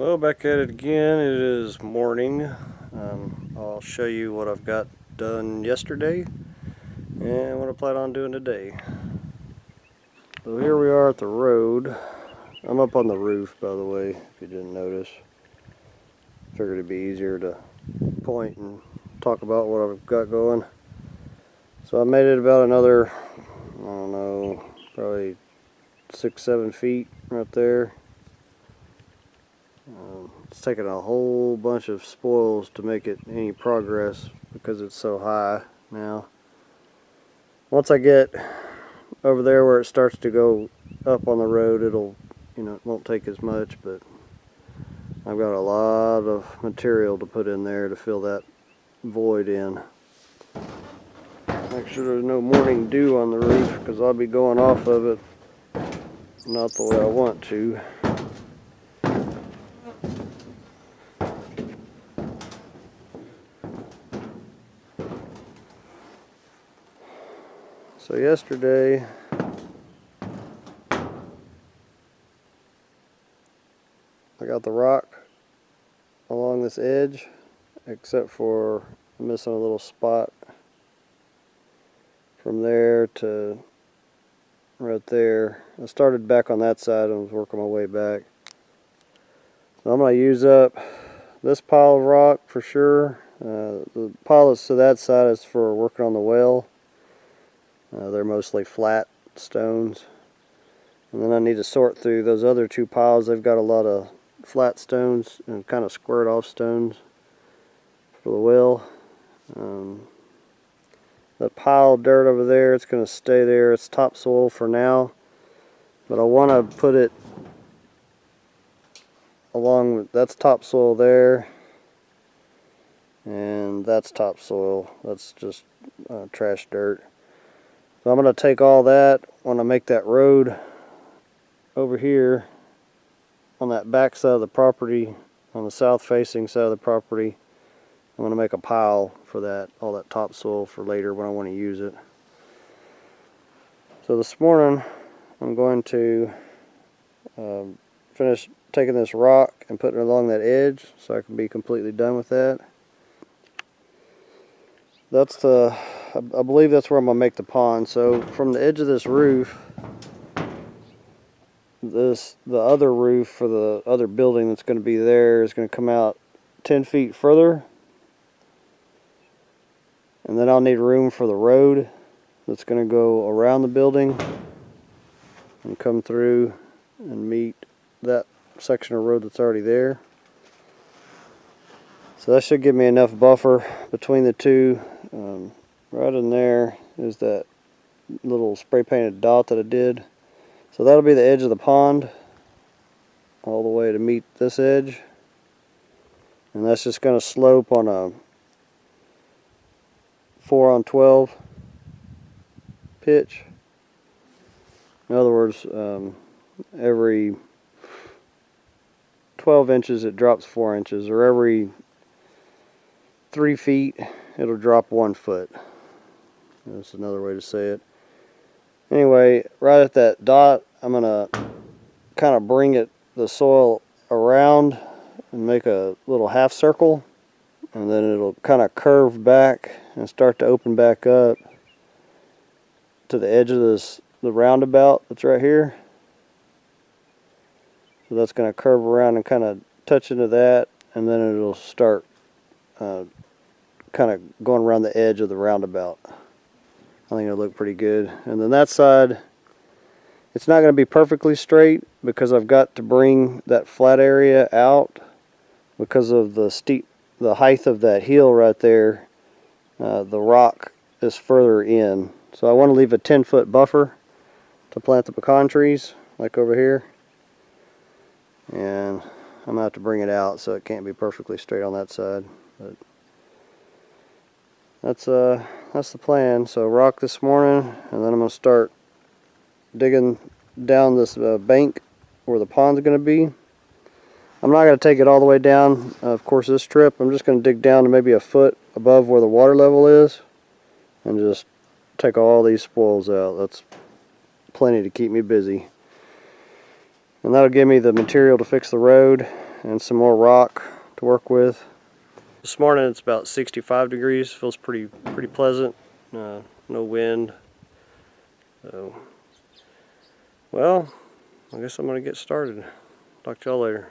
Well, back at it again. It is morning. I'll show you what I've got done yesterday and what I plan on doing today. So here we are at the road. I'm up on the roof, by the way, if you didn't notice. Figured it'd be easier to point and talk about what I've got going. So I made it about another, I don't know, probably 6-7 feet right there. It's taken a whole bunch of spoils to make it any progress because it's so high now. Once I get over there where it starts to go up on the road, it'll, it won't take as much, but I've got a lot of material to put in there to fill that void in. Make sure there's no morning dew on the roof because I'll be going off of it not the way I want to. So yesterday, I got the rock along this edge, except for missing a little spot from there to right there. I started back on that side and was working my way back. So I'm going to use up this pile of rock for sure. The pile that's to that side is for working on the well. They're mostly flat stones. And then I need to sort through those other two piles. They've got a lot of flat stones and kind of squared off stones for the well. That pile of dirt over there, it's going to stay there. It's topsoil for now. But I want to put it along with, that's topsoil there. And that's topsoil. That's just trash dirt. So I'm going to take all that when I make that road over here on that back side of the property, on the south facing side of the property. I'm going to make a pile for that, all that topsoil for later when I want to use it. So this morning I'm going to finish taking this rock and putting it along that edge so I can be completely done with that. I believe that's where I'm going to make the pond. So from the edge of this roof, the other roof for the other building that's going to be there is going to come out 10 feet further. And then I'll need room for the road that's going to go around the building and come through and meet that section of road that's already there. So that should give me enough buffer between the two. Right in there is that little spray painted dot that I did. So that'll be the edge of the pond all the way to meet this edge. And that's just going to slope on a 4-on-12 pitch. In other words, every 12 inches it drops 4 inches, or every 3 feet it'll drop 1 foot. That's another way to say it. Anyway, right at that dot, I'm going to kind of bring the soil around and make a little half circle, and then it'll kind of curve back and start to open back up to the edge of the roundabout that's right here. So that's going to curve around and kind of touch into that, and then it'll start kind of going around the edge of the roundabout. I think it'll look pretty good. And then that side, it's not going to be perfectly straight because I've got to bring that flat area out because of the height of that hill right there. The rock is further in. So I want to leave a 10-foot buffer to plant the pecan trees, like over here. And I'm going to have to bring it out so it can't be perfectly straight on that side. But that's the plan. So rock this morning, and then I'm going to start digging down this bank where the pond's going to be. I'm not going to take it all the way down, of course, this trip. I'm just going to dig down to maybe a foot above where the water level is and just take all these spoils out. That's plenty to keep me busy. And that'll give me the material to fix the road and some more rock to work with. This morning it's about 65 degrees, feels pretty pleasant, no wind. So, well, I guess I'm going to get started. Talk to y'all later.